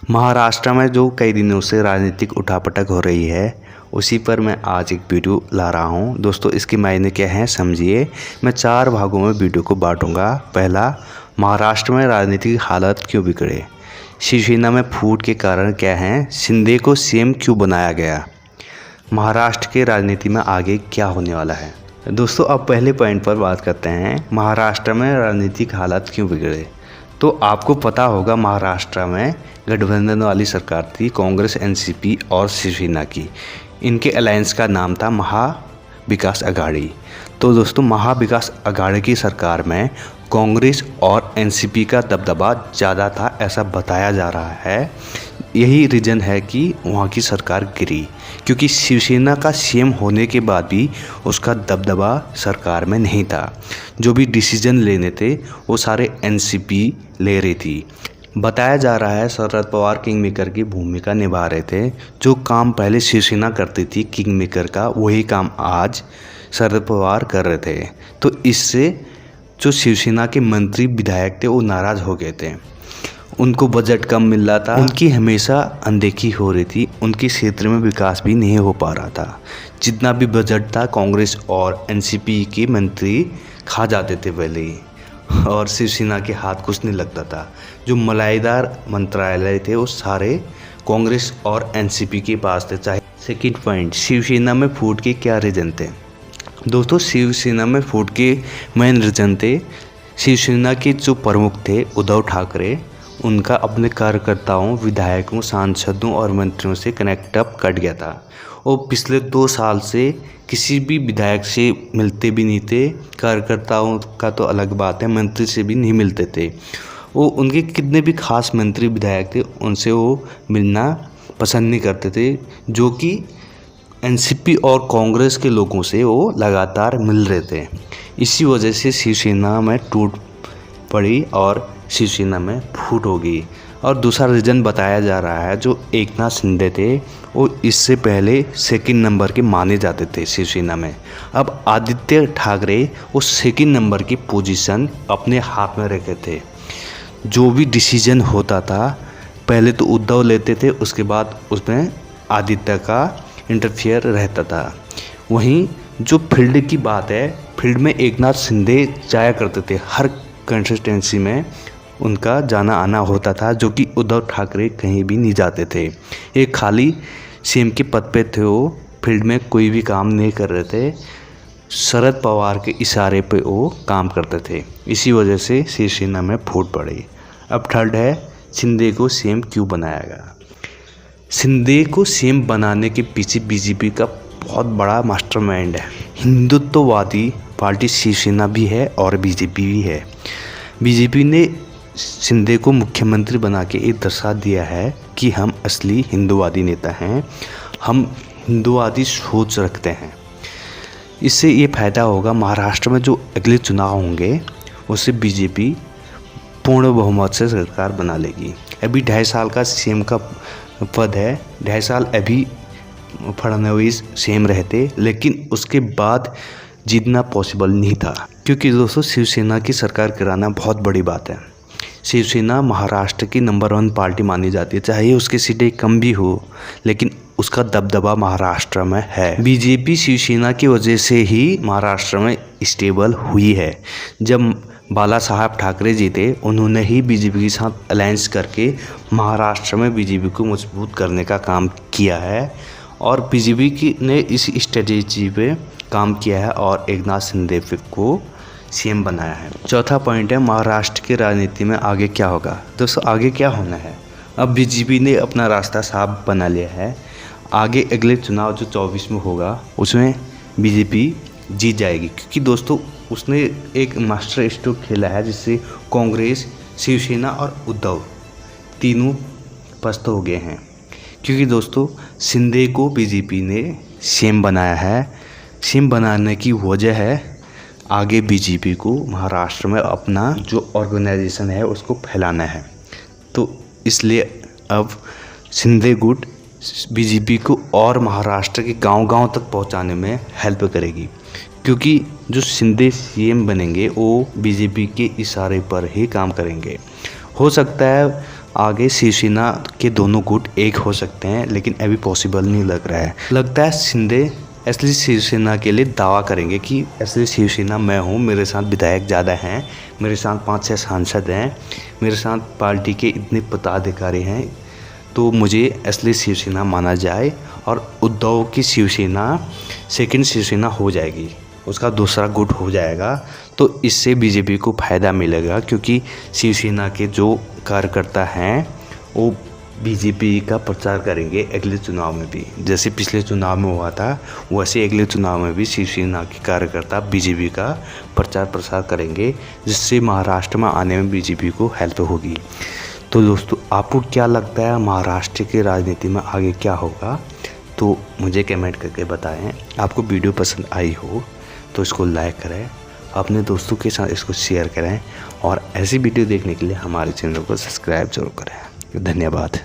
महाराष्ट्र में जो कई दिनों से राजनीतिक उठापटक हो रही है, उसी पर मैं आज एक वीडियो ला रहा हूं। दोस्तों, इसके मायने क्या हैं समझिए। मैं 4 भागों में वीडियो को बांटूंगा। पहला, महाराष्ट्र में राजनीतिक हालत क्यों बिगड़े, शिवसेना में फूट के कारण क्या हैं, शिंदे को सीएम क्यों बनाया गया, महाराष्ट्र के राजनीति में आगे क्या होने वाला है। दोस्तों, अब पहले पॉइंट पर बात करते हैं, महाराष्ट्र में राजनीतिक हालत क्यों बिगड़े। तो आपको पता होगा, महाराष्ट्र में गठबंधन वाली सरकार थी, कांग्रेस, एनसीपी और शिवसेना की। इनके अलायंस का नाम था महाविकास अघाड़ी। तो दोस्तों, महाविकास अघाड़ी की सरकार में कांग्रेस और एनसीपी का दबदबा ज़्यादा था, ऐसा बताया जा रहा है। यही रीज़न है कि वहाँ की सरकार गिरी, क्योंकि शिवसेना का सीएम होने के बाद भी उसका दबदबा सरकार में नहीं था। जो भी डिसीजन लेने थे वो सारे एनसीपी ले रही थी। बताया जा रहा है शरद पवार किंग मेकर की भूमिका निभा रहे थे। जो काम पहले शिवसेना करती थी किंग मेकर का, वही काम आज शरद पवार कर रहे थे। तो इससे जो शिवसेना के मंत्री विधायक थे वो नाराज़ हो गए थे। उनको बजट कम मिल रहा था, उनकी हमेशा अनदेखी हो रही थी, उनके क्षेत्र में विकास भी नहीं हो पा रहा था। जितना भी बजट था कांग्रेस और एनसीपी के मंत्री खा जाते थे पहले ही, और शिवसेना के हाथ कुछ नहीं लगता था। जो मलाईदार मंत्रालय थे वो सारे कांग्रेस और एनसीपी के पास थे। चाहे सेकंड पॉइंट, शिवसेना में फूट के क्या रीजन थे। दोस्तों, शिवसेना में फूट के मेन रीजन थे, शिवसेना के जो प्रमुख थे उद्धव ठाकरे, उनका अपने कार्यकर्ताओं, विधायकों, सांसदों और मंत्रियों से कनेक्ट अप कट गया था। वो पिछले 2 साल से किसी भी विधायक से मिलते भी नहीं थे। कार्यकर्ताओं का तो अलग बात है, मंत्री से भी नहीं मिलते थे। वो उनके कितने भी खास मंत्री विधायक थे, उनसे वो मिलना पसंद नहीं करते थे, जो कि एनसीपी और कांग्रेस के लोगों से वो लगातार मिल रहे थे। इसी वजह से शिवसेना में टूट पड़ी और शिवसेना में फूट होगी। और दूसरा रीज़न बताया जा रहा है, जो एकनाथ शिंदे थे वो इससे पहले सेकंड नंबर के माने जाते थे शिवसेना में। अब आदित्य ठाकरे वो सेकंड नंबर की पोजीशन अपने हाथ में रखे थे। जो भी डिसीजन होता था पहले तो उद्धव लेते थे, उसके बाद उसमें आदित्य का इंटरफेयर रहता था। वहीं जो फील्ड की बात है, फील्ड में एकनाथ शिंदे जाया करते थे, हर कंसिस्टेंसी में उनका जाना आना होता था, जो कि उद्धव ठाकरे कहीं भी नहीं जाते थे। एक खाली सीएम के पद पे थे, वो फील्ड में कोई भी काम नहीं कर रहे थे। शरद पवार के इशारे पे वो काम करते थे। इसी वजह से शिवसेना में फूट पड़ी। अब थर्ड है, शिंदे को सीएम क्यों बनाया गया। शिंदे को सीएम बनाने के पीछे बीजेपी का बहुत बड़ा मास्टरमाइंड है। हिंदुत्ववादी पार्टी शिवसेना भी है और बीजेपी भी है। बीजेपी ने शिंदे को मुख्यमंत्री बना के ये दर्शा दिया है कि हम असली हिंदुवादी नेता हैं, हम हिंदुवादी सोच रखते हैं। इससे ये फ़ायदा होगा, महाराष्ट्र में जो अगले चुनाव होंगे उससे बीजेपी पूर्ण बहुमत से सरकार बना लेगी। अभी 2.5 साल का सीएम का पद है, 2.5 साल अभी फडणवीस सीएम रहते, लेकिन उसके बाद जीतना पॉसिबल नहीं था, क्योंकि दोस्तों शिवसेना की सरकार गिराना बहुत बड़ी बात है। शिवसेना महाराष्ट्र की नंबर 1 पार्टी मानी जाती है, चाहे उसकी सीटें कम भी हो, लेकिन उसका दबदबा महाराष्ट्र में है। बीजेपी शिवसेना की वजह से ही महाराष्ट्र में स्टेबल हुई है। जब बाला साहब ठाकरे जी थे, उन्होंने ही बीजेपी के साथ अलायंस करके महाराष्ट्र में बीजेपी को मजबूत करने का काम किया है, और बीजेपी ने इस स्ट्रेटेजी पे काम किया है और एकनाथ शिंदे को सीएम बनाया है। चौथा पॉइंट है, महाराष्ट्र की राजनीति में आगे क्या होगा। दोस्तों, आगे क्या होना है, अब बीजेपी ने अपना रास्ता साफ बना लिया है। आगे अगले चुनाव जो 24 में होगा उसमें बीजेपी जीत जाएगी, क्योंकि दोस्तों उसने एक मास्टर स्ट्रोक खेला है, जिससे कांग्रेस, शिवसेना और उद्धव तीनों पस्त हो गए हैं। क्योंकि दोस्तों शिंदे को बीजेपी ने सीएम बनाया है। सीएम बनाने की वजह है, आगे बीजेपी को महाराष्ट्र में अपना जो ऑर्गेनाइजेशन है उसको फैलाना है। तो इसलिए अब शिंदे गुट बीजेपी को और महाराष्ट्र के गांव-गांव तक पहुंचाने में हेल्प करेगी, क्योंकि जो शिंदे सीएम बनेंगे वो बीजेपी के इशारे पर ही काम करेंगे। हो सकता है आगे शिवसेना के दोनों गुट एक हो सकते हैं, लेकिन अभी पॉसिबल नहीं लग रहा है। लगता है शिंदे असली शिवसेना के लिए दावा करेंगे कि असली शिवसेना मैं हूँ, मेरे साथ विधायक ज़्यादा हैं, मेरे साथ 5-6 सांसद हैं, मेरे साथ पार्टी के इतने पदाधिकारी हैं, तो मुझे असली शिवसेना माना जाए और उद्धव की शिवसेना सेकंड शिवसेना हो जाएगी, उसका दूसरा गुट हो जाएगा। तो इससे बीजेपी को फ़ायदा मिलेगा, क्योंकि शिवसेना के जो कार्यकर्ता हैं वो बीजेपी का प्रचार करेंगे अगले चुनाव में भी। जैसे पिछले चुनाव में हुआ था, वैसे अगले चुनाव में भी शिवसेना के कार्यकर्ता बीजेपी का प्रचार प्रसार करेंगे, जिससे महाराष्ट्र में आने में बीजेपी को हेल्प होगी। तो दोस्तों, आपको क्या लगता है महाराष्ट्र की राजनीति में आगे क्या होगा? तो मुझे कमेंट करके बताएं। आपको वीडियो पसंद आई हो तो इसको लाइक करें, अपने दोस्तों के साथ इसको शेयर करें और ऐसी वीडियो देखने के लिए हमारे चैनल को सब्सक्राइब जरूर करें। धन्यवाद।